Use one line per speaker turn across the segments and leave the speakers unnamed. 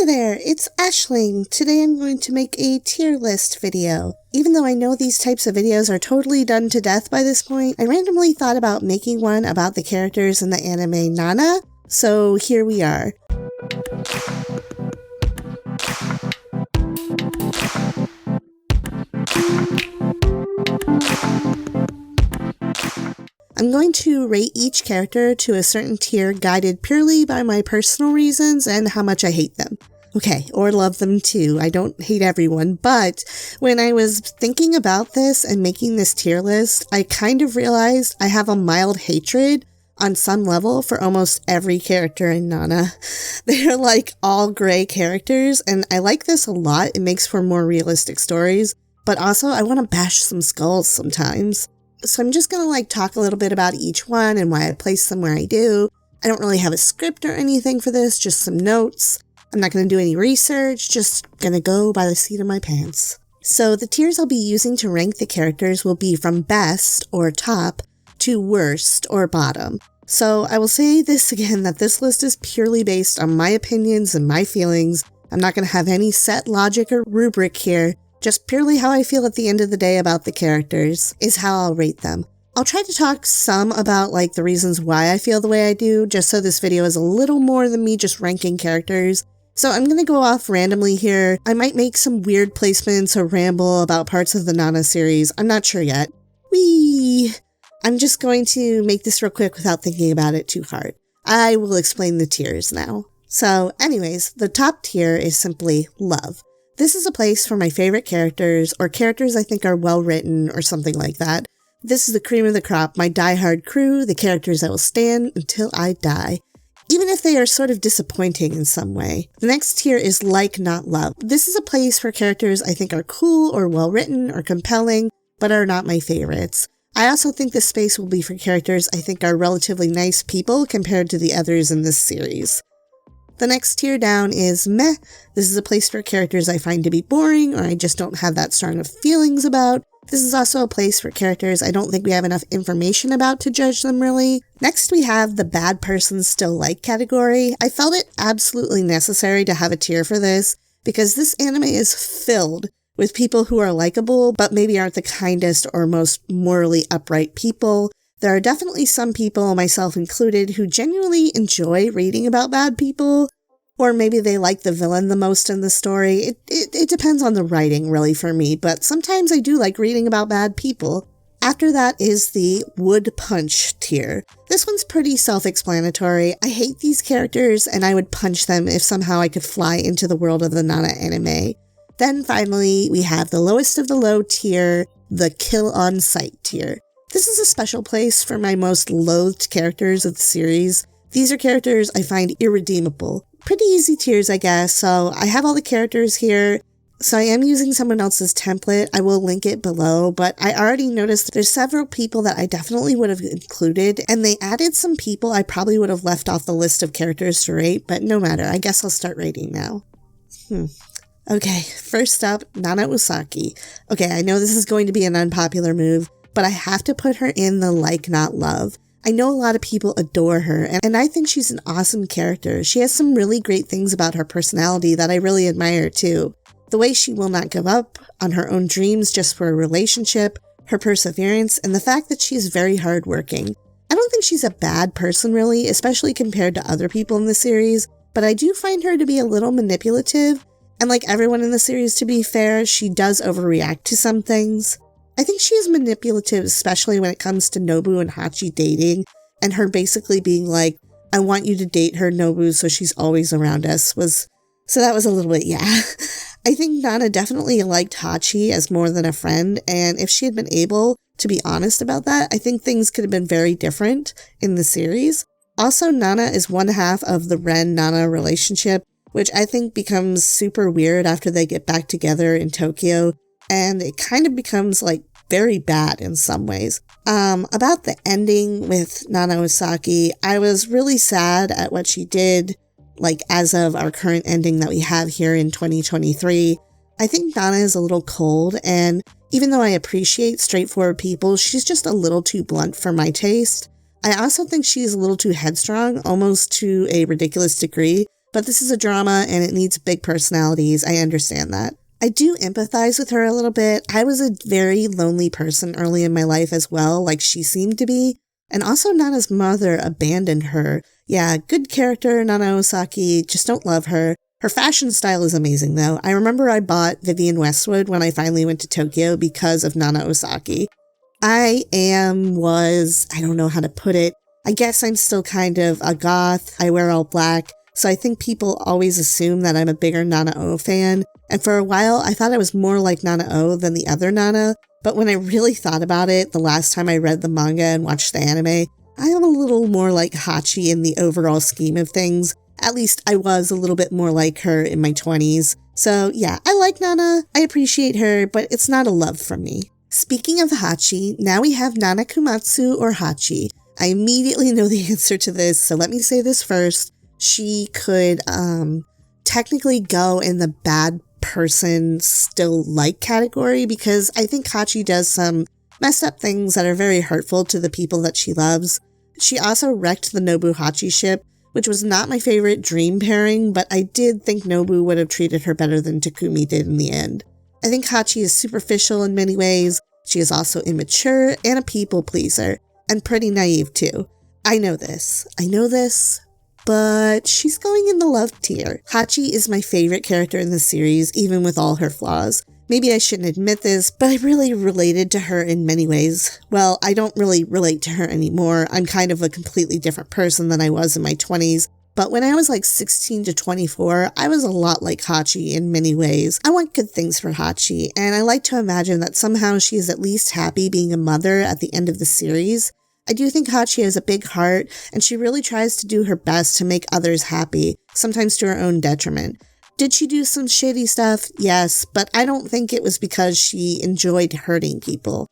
there, it's Aisling. Today I'm going to make a tier list video. Even though I know these types of videos are totally done to death by this point, I randomly thought about making one about the characters in the anime Nana, so here we are. I'm going to rate each character to a certain tier guided purely by my personal reasons and how much I hate them. Okay, or love them too. I don't hate everyone, but when I was thinking about this and making this tier list, I kind of realized I have a mild hatred on some level for almost every character in Nana. They're like all gray characters, and I like this a lot. It makes for more realistic stories, but also I want to bash some skulls sometimes. So I'm just going to talk a little bit about each one and why I place them where I do. I don't really have a script or anything for this, just some notes. I'm not going to do any research, just going to go by the seat of my pants. So the tiers I'll be using to rank the characters will be from best or top to worst or bottom. So I will say this again, that this list is purely based on my opinions and my feelings. I'm not going to have any set logic or rubric here. Just purely how I feel at the end of the day about the characters is how I'll rate them. I'll try to talk some about the reasons why I feel the way I do, just so this video is a little more than me just ranking characters. So I'm going to go off randomly here. I might make some weird placements or ramble about parts of the Nana series. I'm not sure yet. I'm just going to make this real quick without thinking about it too hard. I will explain the tiers now. So anyways, the top tier is simply love. This is a place for my favorite characters, or characters I think are well written, or something like that. This is the cream of the crop, my diehard crew, the characters that will stand until I die, even if they are sort of disappointing in some way. The next tier is like, not love. This is a place for characters I think are cool, or well written, or compelling, but are not my favorites. I also think this space will be for characters I think are relatively nice people compared to the others in this series. The next tier down is meh. This is a place for characters I find to be boring or I just don't have that strong of feelings about. This is also a place for characters I don't think we have enough information about to judge them really. Next we have the bad person still like category. I felt it absolutely necessary to have a tier for this because this anime is filled with people who are likable but maybe aren't the kindest or most morally upright people. There are definitely some people, myself included, who genuinely enjoy reading about bad people, or maybe they like the villain the most in the story. It depends on the writing, really, for me, but sometimes I do like reading about bad people. After that is the would punch tier. This one's pretty self-explanatory. I hate these characters, and I would punch them if somehow I could fly into the world of the Nana anime. Then finally, we have the lowest of the low tier, the kill on sight tier. This is a special place for my most loathed characters of the series. These are characters I find irredeemable. Pretty easy tiers, I guess, so I have all the characters here. So I am using someone else's template. I will link it below, but I already noticed there's several people that I definitely would have included, and they added some people I probably would have left off the list of characters to rate, but no matter. I guess I'll start rating now. Okay, first up, Nana Usaki. Okay, I know this is going to be an unpopular move, but I have to put her in the like, not love. I know a lot of people adore her, and I think she's an awesome character. She has some really great things about her personality that I really admire too. The way she will not give up on her own dreams just for a relationship, her perseverance, and the fact that she is very hardworking. I don't think she's a bad person really, especially compared to other people in the series, but I do find her to be a little manipulative, and like everyone in the series, to be fair, she does overreact to some things. I think she is manipulative, especially when it comes to Nobu and Hachi dating, and her basically being like, I want you to date her, Nobu, so she's always around us, so that was a little bit, yeah. I think Nana definitely liked Hachi as more than a friend, and if she had been able to be honest about that, I think things could have been very different in the series. Also, Nana is one half of the Ren-Nana relationship, which I think becomes super weird after they get back together in Tokyo, and it kind of becomes very bad in some ways. About the ending with Nana Usaki, I was really sad at what she did, as of our current ending that we have here in 2023. I think Nana is a little cold, and even though I appreciate straightforward people, she's just a little too blunt for my taste. I also think she's a little too headstrong, almost to a ridiculous degree, but this is a drama and it needs big personalities. I understand that. I do empathize with her a little bit. I was a very lonely person early in my life as well, like she seemed to be. And also Nana's mother abandoned her. Yeah, good character, Nana Osaki, just don't love her. Her fashion style is amazing though. I remember I bought Vivienne Westwood when I finally went to Tokyo because of Nana Osaki. I don't know how to put it. I guess I'm still kind of a goth. I wear all black. So I think people always assume that I'm a bigger Nana O fan. And for a while, I thought I was more like Nana O than the other Nana. But when I really thought about it, the last time I read the manga and watched the anime, I am a little more like Hachi in the overall scheme of things. At least I was a little bit more like her in my 20s. So yeah, I like Nana. I appreciate her, but it's not a love from me. Speaking of Hachi, now we have Nana Kumatsu or Hachi. I immediately know the answer to this, so let me say this first. She could technically go in the bad person still like category because I think Hachi does some messed up things that are very hurtful to the people that she loves. She also wrecked the Nobu-Hachi ship, which was not my favorite dream pairing, but I did think Nobu would have treated her better than Takumi did in the end. I think Hachi is superficial in many ways. She is also immature and a people pleaser, and pretty naive too. I know this, but she's going in the love tier. Hachi is my favorite character in the series, even with all her flaws. Maybe I shouldn't admit this, but I really related to her in many ways. Well, I don't really relate to her anymore. I'm kind of a completely different person than I was in my 20s. But when I was like 16 to 24, I was a lot like Hachi in many ways. I want good things for Hachi, and I like to imagine that somehow she is at least happy being a mother at the end of the series. I do think Hachi has a big heart, and she really tries to do her best to make others happy, sometimes to her own detriment. Did she do some shady stuff? Yes, but I don't think it was because she enjoyed hurting people.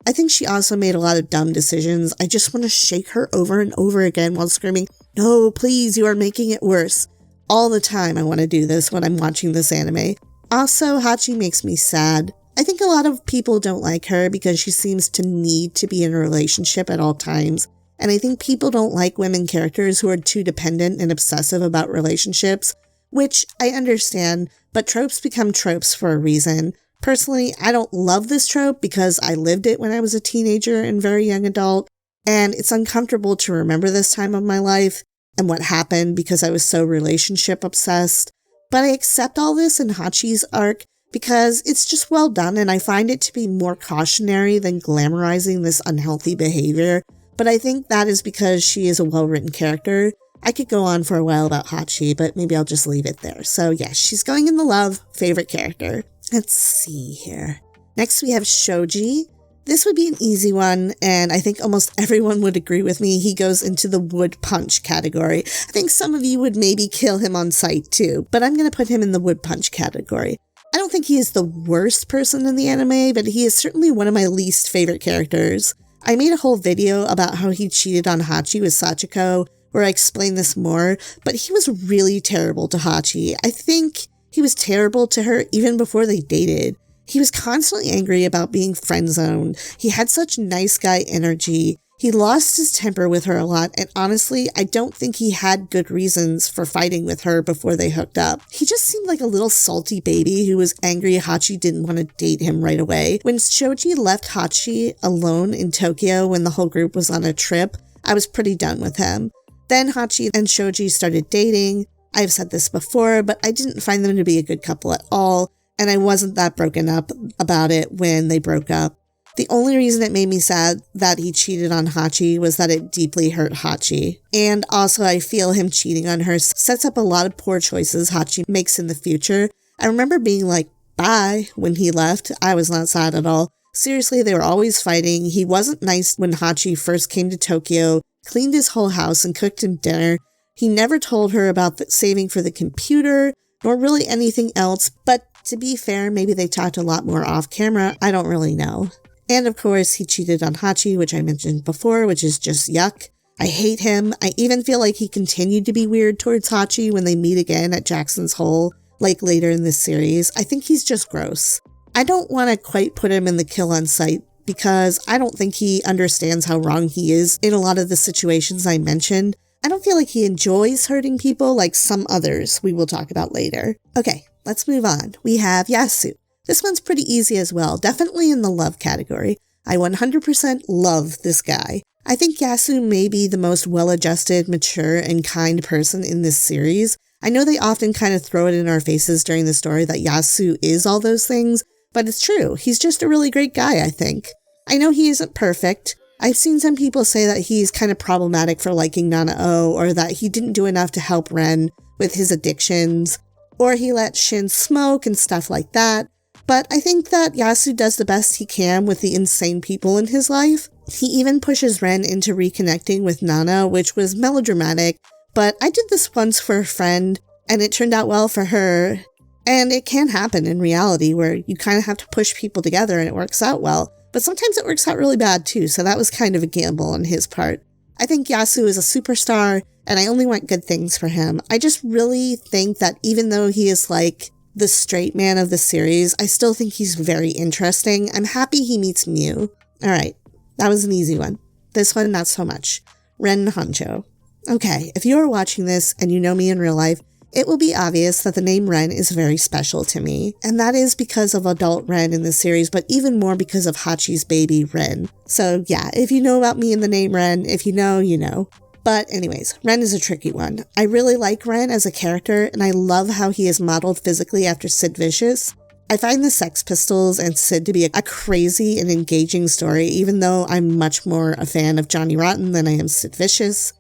I think she also made a lot of dumb decisions. I just want to shake her over and over again while screaming, "No, please, you are making it worse." All the time I want to do this when I'm watching this anime. Also, Hachi makes me sad. I think a lot of people don't like her because she seems to need to be in a relationship at all times. And I think people don't like women characters who are too dependent and obsessive about relationships, which I understand, but tropes become tropes for a reason. Personally, I don't love this trope because I lived it when I was a teenager and very young adult, and it's uncomfortable to remember this time of my life and what happened because I was so relationship obsessed. But I accept all this in Hachi's arc because it's just well done, and I find it to be more cautionary than glamorizing this unhealthy behavior. But I think that is because she is a well-written character. I could go on for a while about Hachi, but maybe I'll just leave it there. So yeah, she's going in the love, favorite character. Let's see here. Next we have Shoji. This would be an easy one, and I think almost everyone would agree with me. He goes into the wood punch category. I think some of you would maybe kill him on sight too, but I'm going to put him in the wood punch category. I don't think he is the worst person in the anime, but he is certainly one of my least favorite characters. I made a whole video about how he cheated on Hachi with Sachiko, where I explain this more, but he was really terrible to Hachi. I think he was terrible to her even before they dated. He was constantly angry about being friend-zoned. He had such nice guy energy. He lost his temper with her a lot, and honestly, I don't think he had good reasons for fighting with her before they hooked up. He just seemed like a little salty baby who was angry Hachi didn't want to date him right away. When Shoji left Hachi alone in Tokyo when the whole group was on a trip, I was pretty done with him. Then Hachi and Shoji started dating. I've said this before, but I didn't find them to be a good couple at all, and I wasn't that broken up about it when they broke up. The only reason it made me sad that he cheated on Hachi was that it deeply hurt Hachi. And also I feel him cheating on her sets up a lot of poor choices Hachi makes in the future. I remember being like, bye, when he left. I was not sad at all. Seriously, they were always fighting. He wasn't nice when Hachi first came to Tokyo, cleaned his whole house and cooked him dinner. He never told her about saving for the computer, nor really anything else, but to be fair, maybe they talked a lot more off camera. I don't really know. And of course, he cheated on Hachi, which I mentioned before, which is just yuck. I hate him. I even feel like he continued to be weird towards Hachi when they meet again at Jackson's Hole, like later in this series. I think he's just gross. I don't want to quite put him in the kill on sight because I don't think he understands how wrong he is in a lot of the situations I mentioned. I don't feel like he enjoys hurting people like some others we will talk about later. Okay, let's move on. We have Yasu. This one's pretty easy as well, definitely in the love category. I 100% love this guy. I think Yasu may be the most well-adjusted, mature, and kind person in this series. I know they often kind of throw it in our faces during the story that Yasu is all those things, but it's true. He's just a really great guy, I think. I know he isn't perfect. I've seen some people say that he's kind of problematic for liking Nanao, or that he didn't do enough to help Ren with his addictions, or he let Shin smoke and stuff like that. But I think that Yasu does the best he can with the insane people in his life. He even pushes Ren into reconnecting with Nana, which was melodramatic, but I did this once for a friend, and it turned out well for her. And it can happen in reality where you kind of have to push people together and it works out well. But sometimes it works out really bad too, so that was kind of a gamble on his part. I think Yasu is a superstar, and I only want good things for him. I just really think that even though he is like the straight man of the series, I still think he's very interesting. I'm happy he meets Mew. Alright, that was an easy one. This one, not so much. Ren Hancho. Okay, if you are watching this and you know me in real life, it will be obvious that the name Ren is very special to me, and that is because of adult Ren in the series, but even more because of Hachi's baby, Ren. So yeah, if you know about me and the name Ren, if you know, you know. But anyways, Ren is a tricky one. I really like Ren as a character, and I love how he is modeled physically after Sid Vicious. I find the Sex Pistols and Sid to be a crazy and engaging story, even though I'm much more a fan of Johnny Rotten than I am Sid Vicious.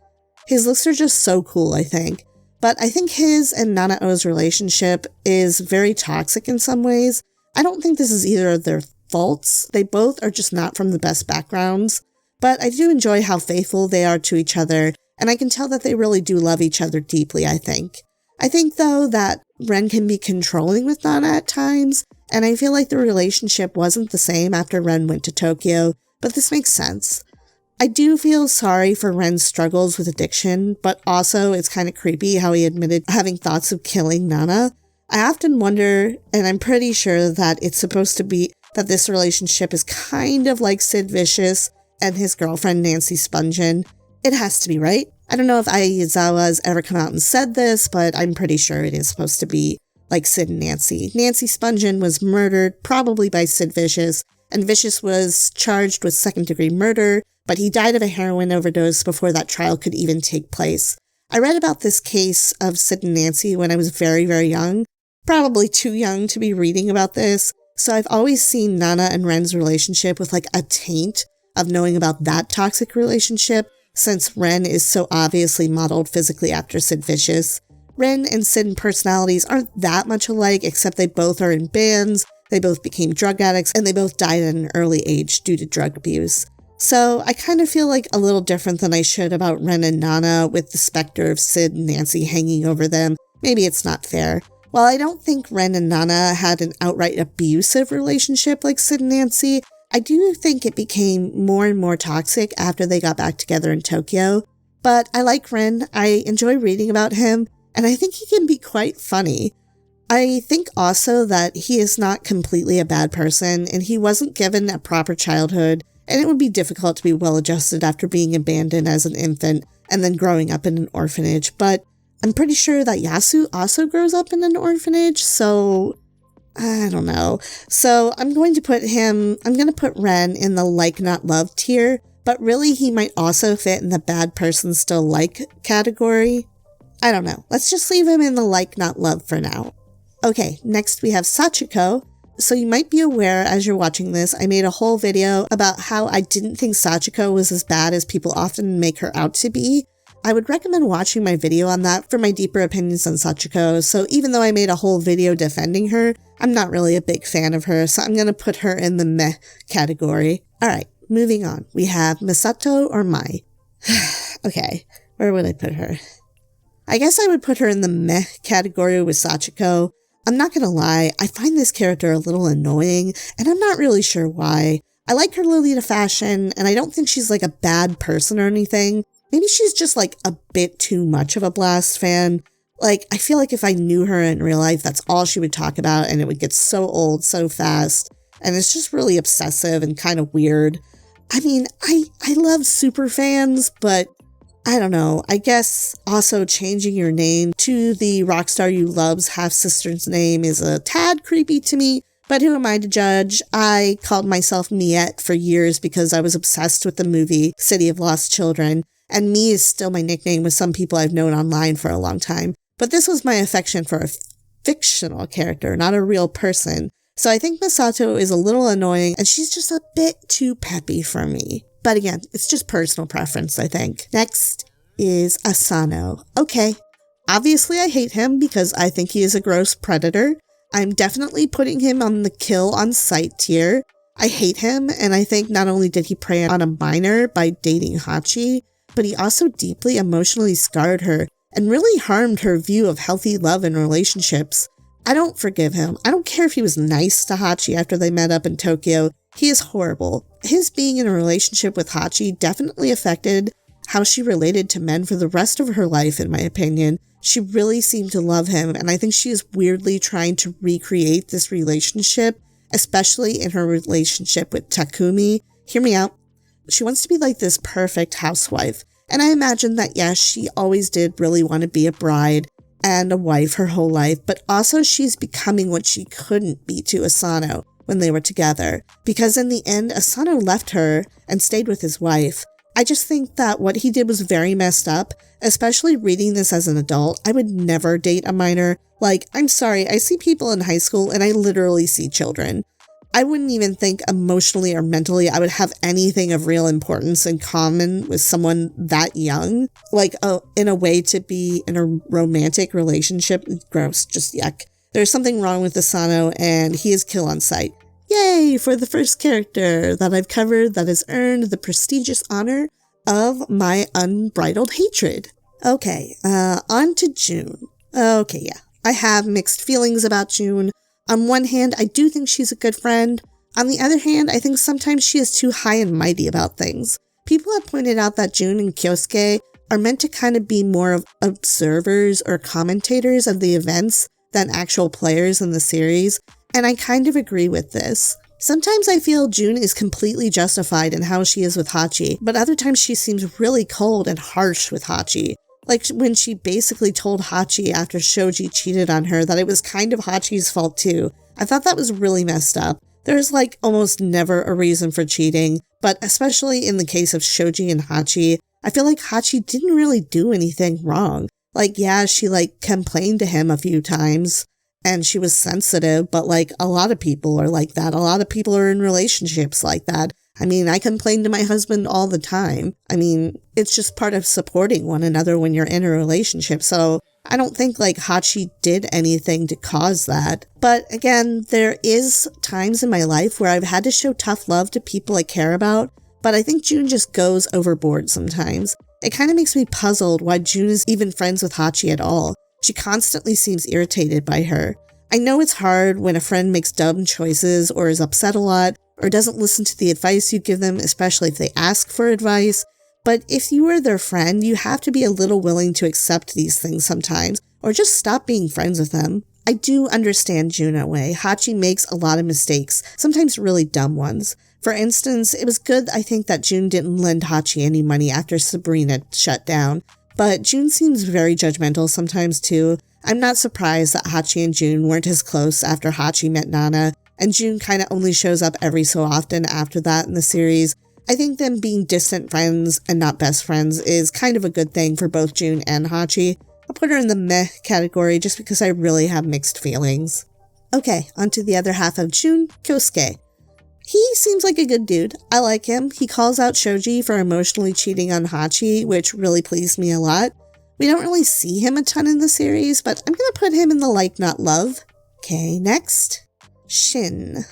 His looks are just so cool, I think. But I think his and Nanao's relationship is very toxic in some ways. I don't think this is either of their faults. They both are just not from the best backgrounds. But I do enjoy how faithful they are to each other, and I can tell that they really do love each other deeply, I think. I think, though, that Ren can be controlling with Nana at times, and I feel like the relationship wasn't the same after Ren went to Tokyo, but this makes sense. I do feel sorry for Ren's struggles with addiction, but also it's kind of creepy how he admitted having thoughts of killing Nana. I often wonder, and I'm pretty sure that it's supposed to be that this relationship is kind of like Sid Vicious and his girlfriend Nancy Spungen. It has to be, right? I don't know if Ai Yazawa has ever come out and said this, but I'm pretty sure it is supposed to be like Sid and Nancy. Nancy Spungen was murdered, probably by Sid Vicious, and Vicious was charged with second-degree murder, but he died of a heroin overdose before that trial could even take place. I read about this case of Sid and Nancy when I was very, very young, probably too young to be reading about this, so I've always seen Nana and Ren's relationship with like a taint of knowing about that toxic relationship, since Ren is so obviously modeled physically after Sid Vicious. Ren and Sid in personalities aren't that much alike, except they both are in bands, they both became drug addicts, and they both died at an early age due to drug abuse. So I kind of feel like a little different than I should about Ren and Nana, with the specter of Sid and Nancy hanging over them. Maybe it's not fair. While I don't think Ren and Nana had an outright abusive relationship like Sid and Nancy, I do think it became more and more toxic after they got back together in Tokyo. But I like Ren, I enjoy reading about him, and I think he can be quite funny. I think also that he is not completely a bad person, and he wasn't given a proper childhood, and it would be difficult to be well-adjusted after being abandoned as an infant and then growing up in an orphanage. But I'm pretty sure that Yasu also grows up in an orphanage, so I don't know. So I'm going to put Ren in the like not love tier, but really he might also fit in the bad person still like category. I don't know. Let's just leave him in the like not love for now. Okay, next we have Sachiko. So you might be aware as you're watching this, I made a whole video about how I didn't think Sachiko was as bad as people often make her out to be. I would recommend watching my video on that for my deeper opinions on Sachiko, so even though I made a whole video defending her, I'm not really a big fan of her, so I'm gonna put her in the meh category. Alright, moving on. We have Misato or Mai. Okay, where would I put her? I guess I would put her in the meh category with Sachiko. I'm not gonna lie, I find this character a little annoying, and I'm not really sure why. I like her Lolita fashion, and I don't think she's like a bad person or anything. Maybe she's just like a bit too much of a Blast fan. Like, I feel like if I knew her in real life, that's all she would talk about, and it would get so old so fast. And it's just really obsessive and kind of weird. I mean, I love super fans, but I don't know, I guess also changing your name to the Rockstar You Love's half-sister's name is a tad creepy to me, but who am I to judge? I called myself Miette for years because I was obsessed with the movie City of Lost Children, and Me is still my nickname with some people I've known online for a long time. But this was my affection for a fictional character, not a real person. So I think Misato is a little annoying, and she's just a bit too peppy for me. But again, it's just personal preference, I think. Next is Asano. Okay, obviously I hate him because I think he is a gross predator. I'm definitely putting him on the kill on sight tier. I hate him, and I think not only did he prey on a minor by dating Hachi, but he also deeply emotionally scarred her and really harmed her view of healthy love and relationships. I don't forgive him. I don't care if he was nice to Hachi after they met up in Tokyo. He is horrible. His being in a relationship with Hachi definitely affected how she related to men for the rest of her life, in my opinion. She really seemed to love him, and I think she is weirdly trying to recreate this relationship, especially in her relationship with Takumi. Hear me out. She wants to be like this perfect housewife, and I imagine that yes, she always did really want to be a bride and a wife her whole life, but also she's becoming what she couldn't be to Asano when they were together, because in the end, Asano left her and stayed with his wife. I just think that what he did was very messed up, especially reading this as an adult. I would never date a minor. Like, I'm sorry, I see people in high school and I literally see children. I wouldn't even think emotionally or mentally I would have anything of real importance in common with someone that young. Like, in a way to be in a romantic relationship. Gross, just yuck. There's something wrong with Asano, and he is kill on sight. Yay for the first character that I've covered that has earned the prestigious honor of my unbridled hatred. Okay, on to June. Okay, yeah. I have mixed feelings about June. On one hand, I do think she's a good friend. On the other hand, I think sometimes she is too high and mighty about things. People have pointed out that June and Kyosuke are meant to kind of be more of observers or commentators of the events than actual players in the series, and I kind of agree with this. Sometimes I feel June is completely justified in how she is with Hachi, but other times she seems really cold and harsh with Hachi. Like when she basically told Hachi after Shoji cheated on her that it was kind of Hachi's fault too. I thought that was really messed up. There's like almost never a reason for cheating, but especially in the case of Shoji and Hachi, I feel like Hachi didn't really do anything wrong. Like, yeah, she like complained to him a few times and she was sensitive, but like a lot of people are like that. A lot of people are in relationships like that. I mean, I complain to my husband all the time. I mean, it's just part of supporting one another when you're in a relationship. So I don't think like Hachi did anything to cause that. But again, there is times in my life where I've had to show tough love to people I care about, but I think June just goes overboard sometimes. It kind of makes me puzzled why June is even friends with Hachi at all. She constantly seems irritated by her. I know it's hard when a friend makes dumb choices or is upset a lot or doesn't listen to the advice you give them, especially if they ask for advice. But if you are their friend, you have to be a little willing to accept these things sometimes, or just stop being friends with them. I do understand June in a way. Hachi makes a lot of mistakes, sometimes really dumb ones. For instance, it was good, I think, that June didn't lend Hachi any money after Sabrina shut down. But June seems very judgmental sometimes too. I'm not surprised that Hachi and June weren't as close after Hachi met Nana, and June kind of only shows up every so often after that in the series. I think them being distant friends and not best friends is kind of a good thing for both June and Hachi. I'll put her in the meh category just because I really have mixed feelings. Okay, on to the other half of June, Kyosuke. He seems like a good dude. I like him. He calls out Shoji for emotionally cheating on Hachi, which really pleased me a lot. We don't really see him a ton in the series, but I'm gonna put him in the like not love. Okay, next. Shin.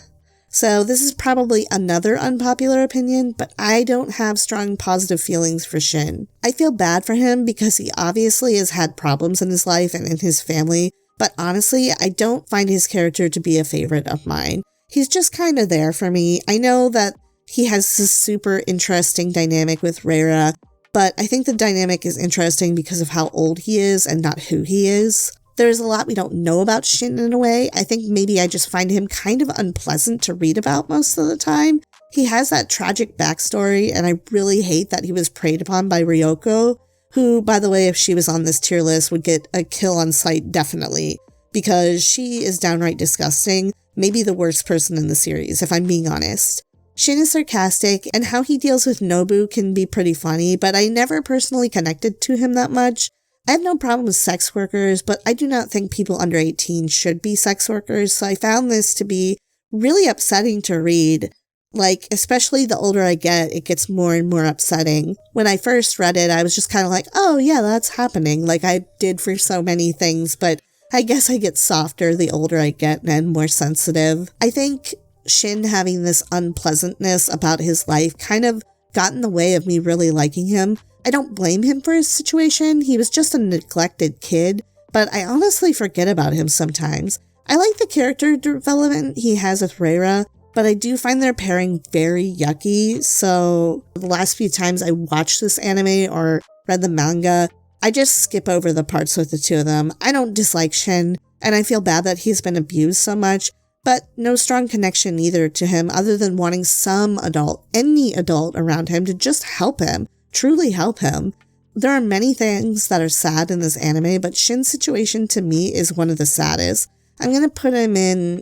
So this is probably another unpopular opinion, but I don't have strong positive feelings for Shin. I feel bad for him because he obviously has had problems in his life and in his family, but honestly, I don't find his character to be a favorite of mine. He's just kind of there for me. I know that he has this super interesting dynamic with Reira, but I think the dynamic is interesting because of how old he is and not who he is. There's a lot we don't know about Shin in a way. I think maybe I just find him kind of unpleasant to read about most of the time. He has that tragic backstory, and I really hate that he was preyed upon by Ryoko, who, by the way, if she was on this tier list, would get a kill on sight definitely, because she is downright disgusting, maybe the worst person in the series, if I'm being honest. Shin is sarcastic, and how he deals with Nobu can be pretty funny, but I never personally connected to him that much. I have no problem with sex workers, but I do not think people under 18 should be sex workers, so I found this to be really upsetting to read. Like, especially the older I get, it gets more and more upsetting. When I first read it, I was just kind of like, oh yeah, that's happening, like I did for so many things, but I guess I get softer the older I get and more sensitive. I think Shin having this unpleasantness about his life kind of got in the way of me really liking him. I don't blame him for his situation, he was just a neglected kid, but I honestly forget about him sometimes. I like the character development he has with Reira, but I do find their pairing very yucky, so the last few times I watched this anime or read the manga, I just skip over the parts with the two of them. I don't dislike Shin, and I feel bad that he's been abused so much, but no strong connection either to him other than wanting some adult, any adult around him to just help him, truly help him. There are many things that are sad in this anime, but Shin's situation to me is one of the saddest. I'm gonna put him in,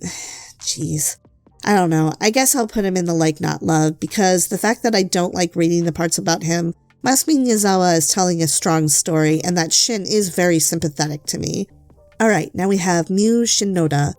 I don't know. I guess I'll put him in the like not love, because the fact that I don't like reading the parts about him must mean Yazawa is telling a strong story and that Shin is very sympathetic to me. Alright, now we have Miu Shinoda.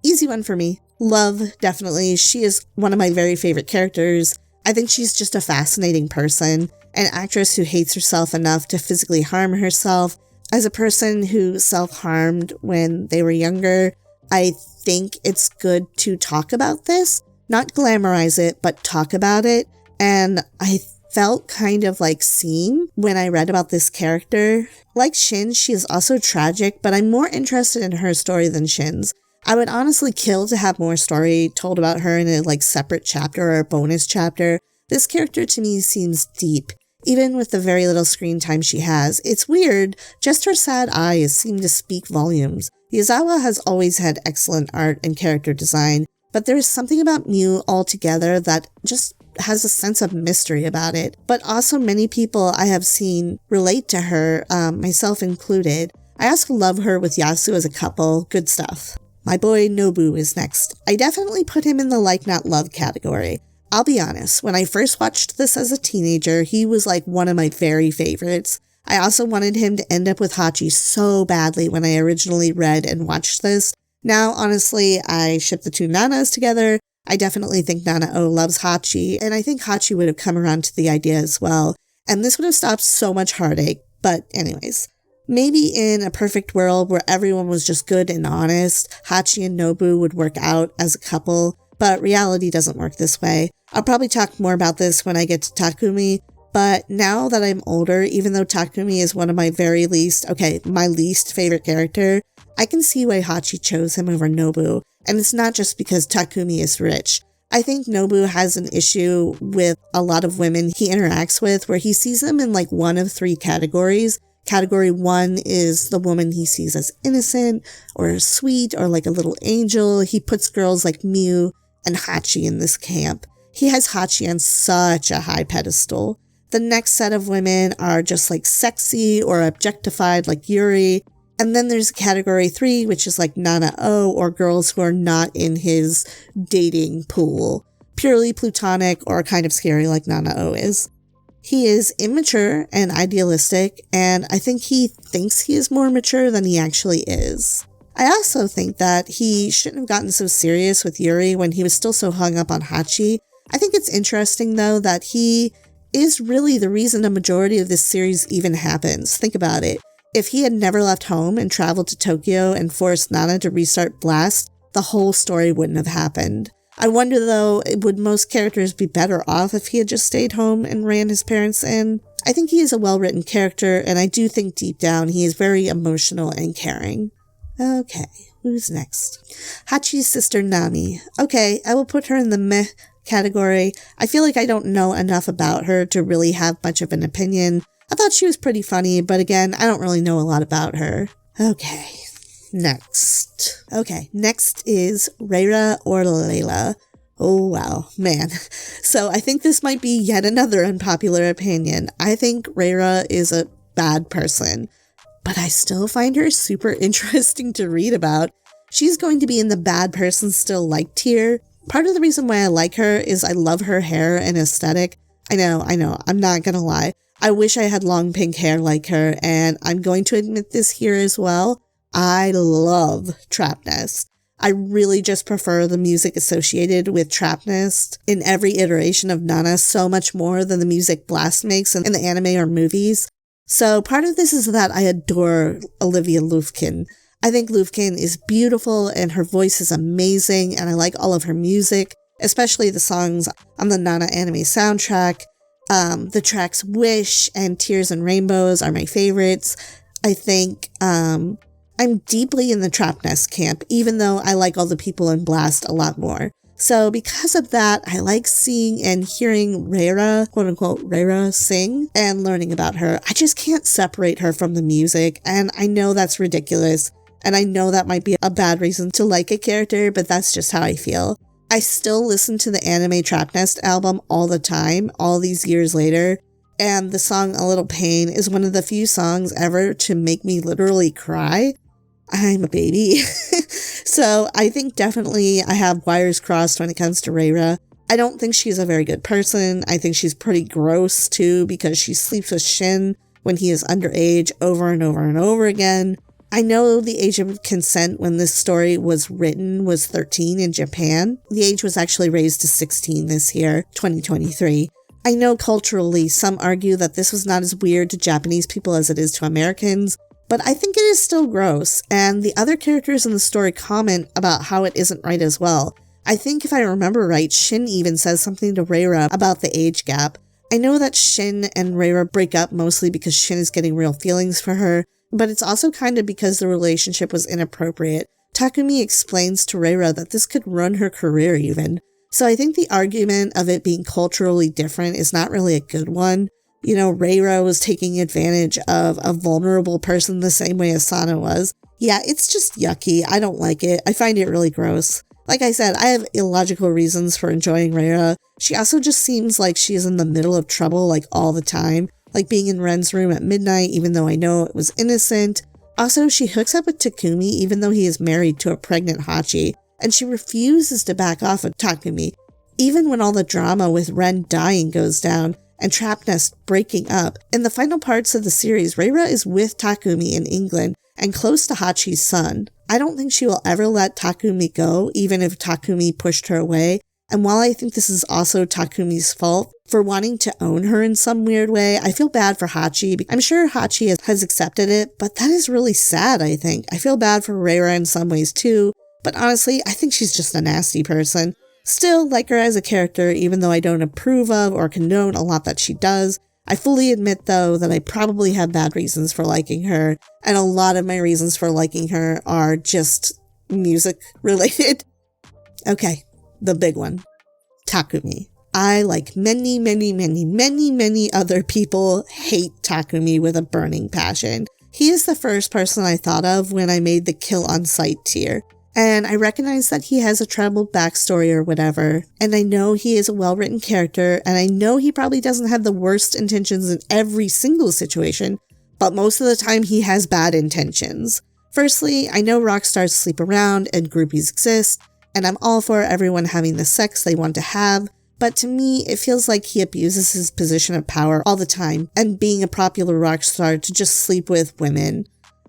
Easy one for me. Love, definitely. She is one of my very favorite characters. I think she's just a fascinating person, an actress who hates herself enough to physically harm herself. As a person who self-harmed when they were younger, I think it's good to talk about this. Not glamorize it, but talk about it. And I felt kind of like seen when I read about this character. Like Shin, she is also tragic, but I'm more interested in her story than Shin's. I would honestly kill to have more story told about her in a separate chapter or a bonus chapter. This character to me seems deep, even with the very little screen time she has. It's weird, just her sad eyes seem to speak volumes. Yazawa has always had excellent art and character design, but there is something about Miu altogether that just has a sense of mystery about it. But also many people I have seen relate to her, myself included. I also love her with Yasu as a couple, good stuff. My boy Nobu is next. I definitely put him in the like not love category. I'll be honest, when I first watched this as a teenager, he was like one of my very favorites. I also wanted him to end up with Hachi so badly when I originally read and watched this. Now, honestly, I ship the two Nanas together. I definitely think Nana-O loves Hachi, and I think Hachi would have come around to the idea as well, and this would have stopped so much heartache. But anyways, maybe in a perfect world where everyone was just good and honest, Hachi and Nobu would work out as a couple, but reality doesn't work this way. I'll probably talk more about this when I get to Takumi, but now that I'm older, even though Takumi is one of my my least favorite character, I can see why Hachi chose him over Nobu, and it's not just because Takumi is rich. I think Nobu has an issue with a lot of women he interacts with where he sees them in one of three categories. Category 1 is the woman he sees as innocent or sweet or like a little angel. He puts girls like Miu and Hachi in this camp. He has Hachi on such a high pedestal. The next set of women are just sexy or objectified like Yuri. And then there's category 3, which is like Nana-O, or girls who are not in his dating pool. Purely platonic or kind of scary like Nana-O is. He is immature and idealistic, and I think he thinks he is more mature than he actually is. I also think that he shouldn't have gotten so serious with Yuri when he was still so hung up on Hachi. I think it's interesting, though, that he is really the reason a majority of this series even happens. Think about it. If he had never left home and traveled to Tokyo and forced Nana to restart Blast, the whole story wouldn't have happened. I wonder, though, would most characters be better off if he had just stayed home and ran his parents in? I think he is a well-written character, and I do think deep down he is very emotional and caring. Okay, who's next? Hachi's sister Nami. Okay, I will put her in the meh category. I feel like I don't know enough about her to really have much of an opinion. I thought she was pretty funny, but again, I don't really know a lot about her. Okay, next. Next is Reira or Layla. Oh wow, man. So I think this might be yet another unpopular opinion. I think Reira is a bad person. But I still find her super interesting to read about. She's going to be in the bad person still like tier. Part of the reason why I like her is I love her hair and aesthetic. I know, I'm not gonna lie. I wish I had long pink hair like her, and I'm going to admit this here as well. I love Trap Nest. I really just prefer the music associated with Trap Nest in every iteration of Nana so much more than the music Blast makes in the anime or movies. So part of this is that I adore Olivia Lufkin. I think Lufkin is beautiful and her voice is amazing, and I like all of her music, especially the songs on the Nana anime soundtrack. The tracks Wish and Tears and Rainbows are my favorites. I think I'm deeply in the Trap Nest camp, even though I like all the people in Blast a lot more. So because of that, I like seeing and hearing Reira, quote unquote, Reira sing and learning about her. I just can't separate her from the music, and I know that's ridiculous. And I know that might be a bad reason to like a character, but that's just how I feel. I still listen to the anime Trap Nest album all the time, all these years later, and the song A Little Pain is one of the few songs ever to make me literally cry. I'm a baby. So I think definitely I have wires crossed when it comes to Reira. I don't think she's a very good person. I think she's pretty gross too, because she sleeps with Shin when he is underage over and over and over again. I know the age of consent when this story was written was 13 in Japan. The age was actually raised to 16 this year, 2023. I know culturally some argue that this was not as weird to Japanese people as it is to Americans, but I think it is still gross, and the other characters in the story comment about how it isn't right as well. I think if I remember right, Shin even says something to Reira about the age gap. I know that Shin and Reira break up mostly because Shin is getting real feelings for her, but it's also kind of because the relationship was inappropriate. Takumi explains to Reira that this could ruin her career even. So I think the argument of it being culturally different is not really a good one. You know, Reira was taking advantage of a vulnerable person the same way Asana was. Yeah, it's just yucky. I don't like it. I find it really gross. Like I said, I have illogical reasons for enjoying Reira. She also just seems like she is in the middle of trouble like all the time. Like being in Ren's room at midnight, even though I know it was innocent. Also, she hooks up with Takumi even though he is married to a pregnant Hachi, and she refuses to back off of Takumi. Even when all the drama with Ren dying goes down and Trap Nest breaking up, in the final parts of the series, Reira is with Takumi in England and close to Hachi's son. I don't think she will ever let Takumi go, even if Takumi pushed her away. And while I think this is also Takumi's fault for wanting to own her in some weird way, I feel bad for Hachi. I'm sure Hachi has accepted it, but that is really sad, I think. I feel bad for Reira in some ways too, but honestly, I think she's just a nasty person. Still like her as a character, even though I don't approve of or condone a lot that she does. I fully admit, though, that I probably have bad reasons for liking her, and a lot of my reasons for liking her are just music related. Okay. The big one, Takumi. I, like many other people, hate Takumi with a burning passion. He is the first person I thought of when I made the kill on sight tier. And I recognize that he has a troubled backstory or whatever. And I know he is a well-written character, and I know he probably doesn't have the worst intentions in every single situation, but most of the time he has bad intentions. Firstly, I know rock stars sleep around and groupies exist, and I'm all for everyone having the sex they want to have, but to me, it feels like he abuses his position of power all the time and being a popular rock star to just sleep with women.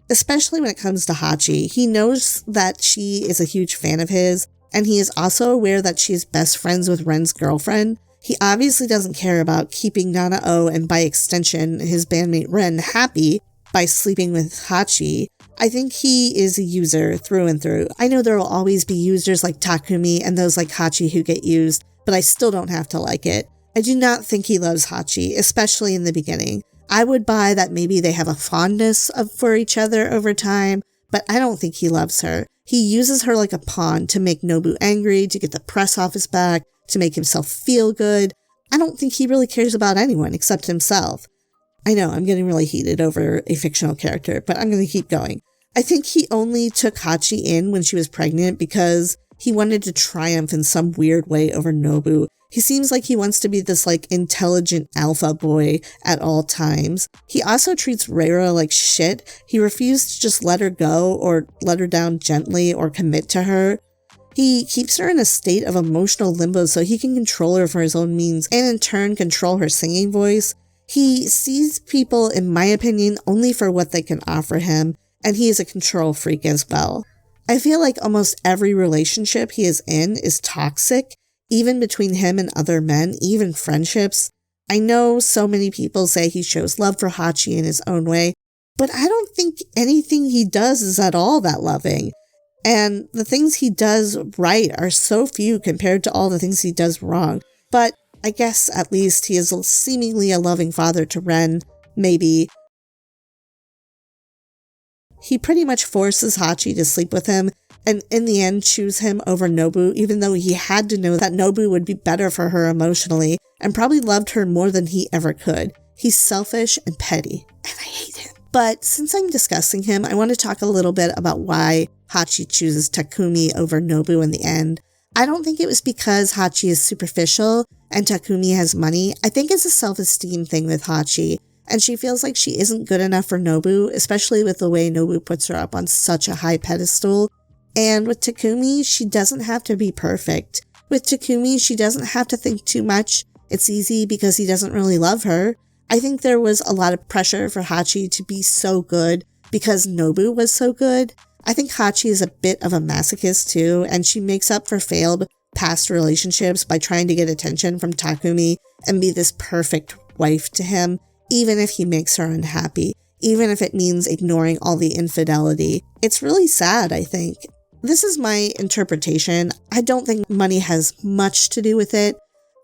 Especially when it comes to Hachi, he knows that she is a huge fan of his, and he is also aware that she is best friends with Ren's girlfriend. He obviously doesn't care about keeping Nana-O and by extension his bandmate Ren happy by sleeping with Hachi. I think he is a user through and through. I know there will always be users like Takumi and those like Hachi who get used, but I still don't have to like it. I do not think he loves Hachi, especially in the beginning. I would buy that maybe they have a fondness for each other over time, but I don't think he loves her. He uses her like a pawn to make Nobu angry, to get the press off his back, to make himself feel good. I don't think he really cares about anyone except himself. I know, I'm getting really heated over a fictional character, but I'm going to keep going. I think he only took Hachi in when she was pregnant because he wanted to triumph in some weird way over Nobu. He seems like he wants to be this intelligent alpha boy at all times. He also treats Reira like shit. He refused to just let her go or let her down gently or commit to her. He keeps her in a state of emotional limbo so he can control her for his own means and in turn control her singing voice. He sees people, in my opinion, only for what they can offer him, and he is a control freak as well. I feel like almost every relationship he is in is toxic, even between him and other men, even friendships. I know so many people say he shows love for Hachi in his own way, but I don't think anything he does is at all that loving. And the things he does right are so few compared to all the things he does wrong. But I guess at least he is seemingly a loving father to Ren, maybe. He pretty much forces Hachi to sleep with him, and in the end choose him over Nobu, even though he had to know that Nobu would be better for her emotionally, and probably loved her more than he ever could. He's selfish and petty, and I hate him. But since I'm discussing him, I want to talk a little bit about why Hachi chooses Takumi over Nobu in the end. I don't think it was because Hachi is superficial and Takumi has money. I think it's a self-esteem thing with Hachi, and she feels like she isn't good enough for Nobu, especially with the way Nobu puts her up on such a high pedestal. And with Takumi, she doesn't have to be perfect. With Takumi, she doesn't have to think too much. It's easy because he doesn't really love her. I think there was a lot of pressure for Hachi to be so good because Nobu was so good. I think Hachi is a bit of a masochist too, and she makes up for failed past relationships by trying to get attention from Takumi and be this perfect wife to him, even if he makes her unhappy, even if it means ignoring all the infidelity. It's really sad, I think. This is my interpretation. I don't think money has much to do with it.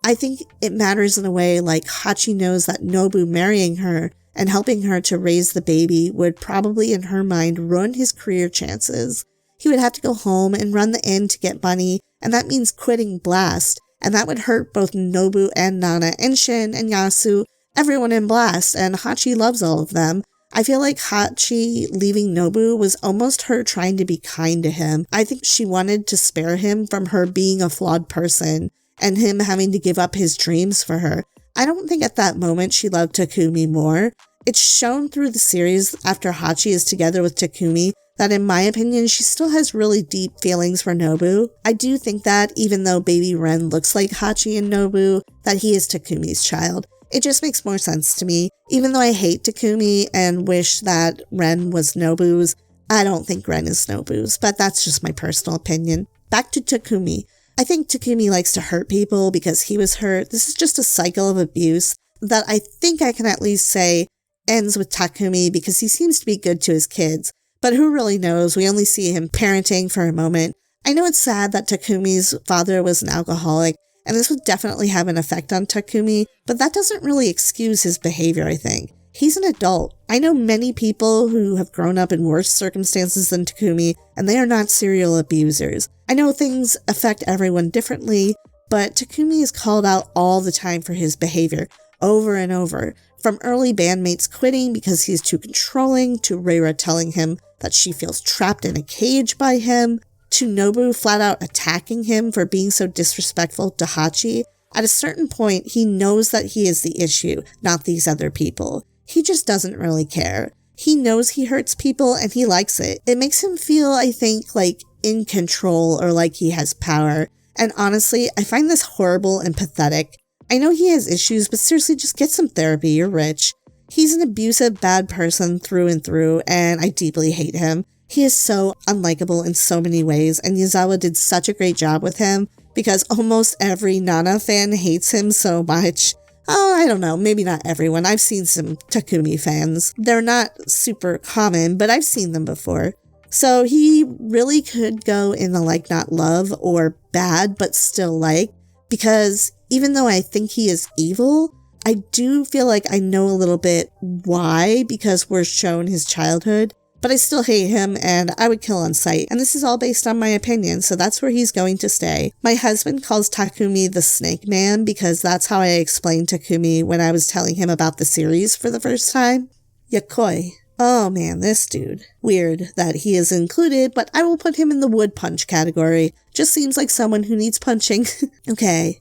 I think it matters in a way like Hachi knows that Nobu marrying her and helping her to raise the baby would probably in her mind ruin his career chances. He would have to go home and run the inn to get money, and that means quitting Blast, and that would hurt both Nobu and Nana and Shin and Yasu, everyone in Blast, and Hachi loves all of them. I feel like Hachi leaving Nobu was almost her trying to be kind to him. I think she wanted to spare him from her being a flawed person and him having to give up his dreams for her. I don't think at that moment she loved Takumi more. It's shown through the series after Hachi is together with Takumi that in my opinion she still has really deep feelings for Nobu. I do think that even though baby Ren looks like Hachi and Nobu, that he is Takumi's child. It just makes more sense to me. Even though I hate Takumi and wish that Ren was Nobu's, I don't think Ren is Nobu's, but that's just my personal opinion. Back to Takumi. I think Takumi likes to hurt people because he was hurt. This is just a cycle of abuse that I think I can at least say ends with Takumi because he seems to be good to his kids. But who really knows? We only see him parenting for a moment. I know it's sad that Takumi's father was an alcoholic, and this would definitely have an effect on Takumi, but that doesn't really excuse his behavior, I think. He's an adult. I know many people who have grown up in worse circumstances than Takumi, and they are not serial abusers. I know things affect everyone differently, but Takumi is called out all the time for his behavior, over and over. From early bandmates quitting because he's too controlling, to Reira telling him that she feels trapped in a cage by him, to Nobu flat out attacking him for being so disrespectful to Hachi. At a certain point, he knows that he is the issue, not these other people. He just doesn't really care. He knows he hurts people and he likes it. It makes him feel, I think, like in control or like he has power. And honestly, I find this horrible and pathetic. I know he has issues, but seriously, just get some therapy. You're rich. He's an abusive, bad person through and through, and I deeply hate him. He is so unlikable in so many ways, and Yazawa did such a great job with him because almost every Nana fan hates him so much. Oh, I don't know, maybe not everyone. I've seen some Takumi fans. They're not super common, but I've seen them before. So he really could go in the like not love or bad, but still like, because even though I think he is evil, I do feel like I know a little bit why, because we're shown his childhood. But I still hate him and I would kill on sight. And this is all based on my opinion, so that's where he's going to stay. My husband calls Takumi the Snake Man because that's how I explained Takumi when I was telling him about the series for the first time. Yakoi. Oh man, this dude. Weird that he is included, but I will put him in the would punch category. Just seems like someone who needs punching. Okay,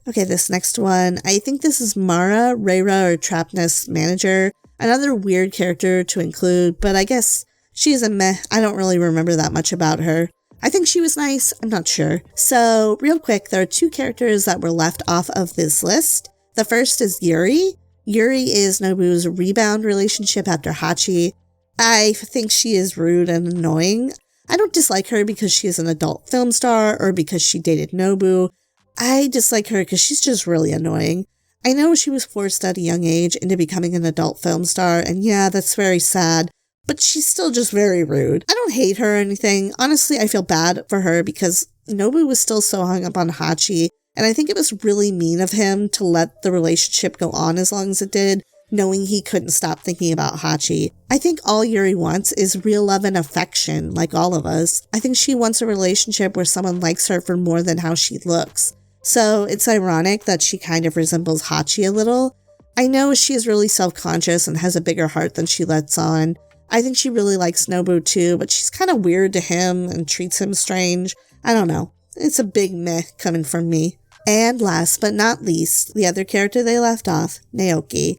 this next one. I think this is Mara, Reira, or Trapnest Manager. Another weird character to include, but I guess she's a meh. I don't really remember that much about her. I think she was nice. I'm not sure. So, real quick, there are 2 characters that were left off of this list. The first is Yuri. Yuri is Nobu's rebound relationship after Hachi. I think she is rude and annoying. I don't dislike her because she is an adult film star or because she dated Nobu. I dislike her because she's just really annoying. I know she was forced at a young age into becoming an adult film star, and yeah, that's very sad, but she's still just very rude. I don't hate her or anything. Honestly, I feel bad for her because Nobu was still so hung up on Hachi, and I think it was really mean of him to let the relationship go on as long as it did, knowing he couldn't stop thinking about Hachi. I think all Yuri wants is real love and affection, like all of us. I think she wants a relationship where someone likes her for more than how she looks. So it's ironic that she kind of resembles Hachi a little. I know she is really self-conscious and has a bigger heart than she lets on. I think she really likes Nobu too, but she's kind of weird to him and treats him strange. I don't know. It's a big meh coming from me. And last but not least, the other character they left off, Naoki.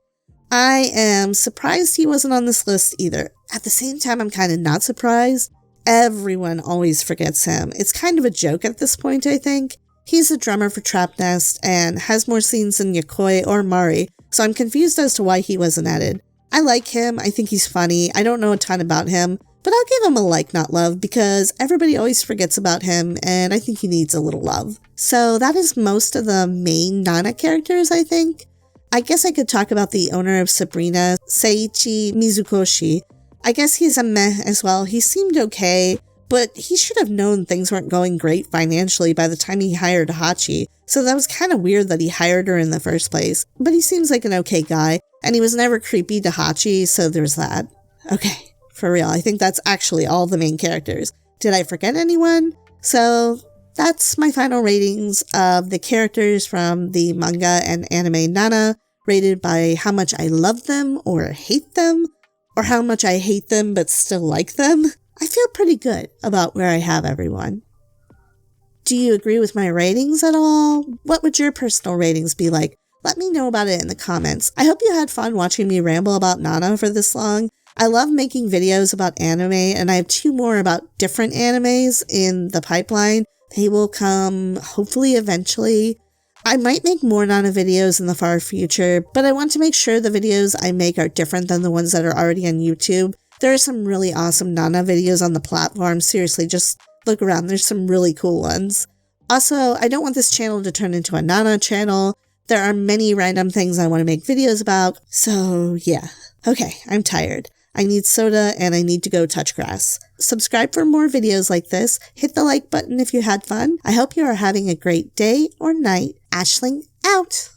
I am surprised he wasn't on this list either. At the same time, I'm kind of not surprised. Everyone always forgets him. It's kind of a joke at this point, I think. He's a drummer for Trapnest and has more scenes than Yokoi or Mari, so I'm confused as to why he wasn't added. I like him, I think he's funny, I don't know a ton about him, but I'll give him a like not love because everybody always forgets about him and I think he needs a little love. So that is most of the main Nana characters, I think. I guess I could talk about the owner of Sabrina, Seiichi Mizukoshi. I guess he's a meh as well. He seemed okay, but he should have known things weren't going great financially by the time he hired Hachi, so that was kind of weird that he hired her in the first place. But he seems like an okay guy, and he was never creepy to Hachi, so there's that. Okay, for real, I think that's actually all the main characters. Did I forget anyone? So that's my final ratings of the characters from the manga and anime Nana, rated by how much I love them or hate them, or how much I hate them but still like them. I feel pretty good about where I have everyone. Do you agree with my ratings at all? What would your personal ratings be like? Let me know about it in the comments. I hope you had fun watching me ramble about Nana for this long. I love making videos about anime, and I have 2 more about different animes in the pipeline. They will come hopefully eventually. I might make more Nana videos in the far future, but I want to make sure the videos I make are different than the ones that are already on YouTube. There are some really awesome Nana videos on the platform. Seriously, just look around. There's some really cool ones. Also, I don't want this channel to turn into a Nana channel. There are many random things I want to make videos about. So yeah. Okay, I'm tired. I need soda and I need to go touch grass. Subscribe for more videos like this. Hit the like button if you had fun. I hope you are having a great day or night. Ashling out!